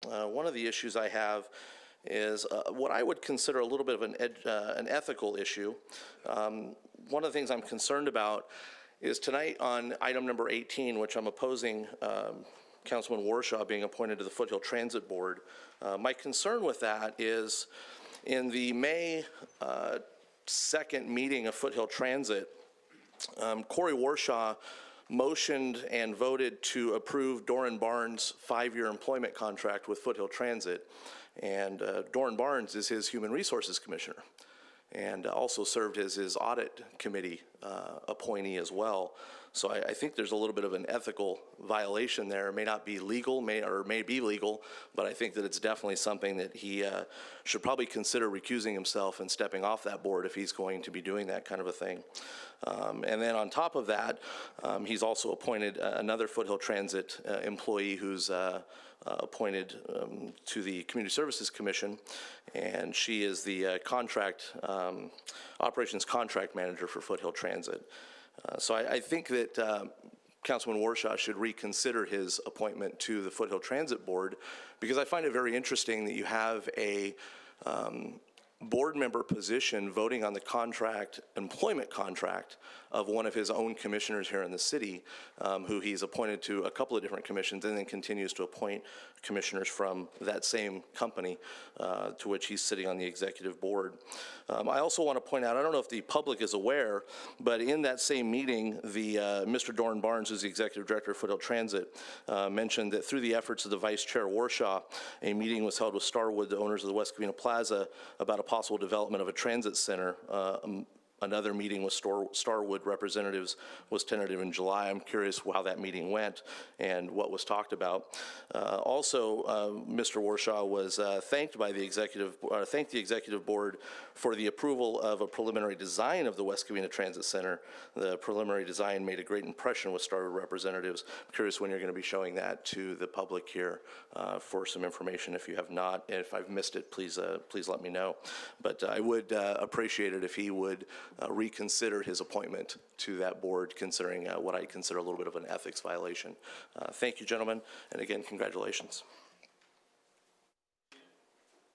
One of the issues I have is what I would consider a little bit of an ethical issue. One of the things I'm concerned about is tonight on item number 18, which I'm opposing Councilman Warshaw being appointed to the Foothill Transit Board. My concern with that is in the May 2nd meeting of Foothill Transit, Corey Warshaw motioned and voted to approve Doran Barnes' 5-year employment contract with Foothill Transit. And Doran Barnes is his Human Resources Commissioner and also served as his audit committee appointee as well. So I think there's a little bit of an ethical violation there. It may not be legal, may be legal, but I think that it's definitely something that he should probably consider recusing himself and stepping off that board if he's going to be doing that kind of a thing. And then on top of that, he's also appointed another Foothill Transit employee who's appointed to the Community Services Commission, and she is the operations contract manager for Foothill Transit. So I think that Councilman Warshaw should reconsider his appointment to the Foothill Transit Board, because I find it very interesting that you have a board member position voting on the employment contract of one of his own commissioners here in the city, who he's appointed to a couple of different commissions and then continues to appoint commissioners from that same company to which he's sitting on the executive board. I also want to point out, I don't know if the public is aware, but in that same meeting, Mr. Doran Barnes, who's the executive director of Foothill Transit, mentioned that through the efforts of the Vice Chair Warshaw, a meeting was held with Starwood, the owners of the West Covina Plaza, about a possible development of a transit center. Another meeting with Starwood representatives was tentative in July. I'm curious how that meeting went and what was talked about. Also, Mr. Warshaw was thanked by the executive board for the approval of a preliminary design of the West Covina Transit Center. The preliminary design made a great impression with Starwood representatives. I'm curious when you're going to be showing that to the public here for some information. If you have not, and if I've missed it, please let me know. But I would appreciate it if he would reconsider his appointment to that board, considering what I consider a little bit of an ethics violation. Thank you, gentlemen, and again, congratulations.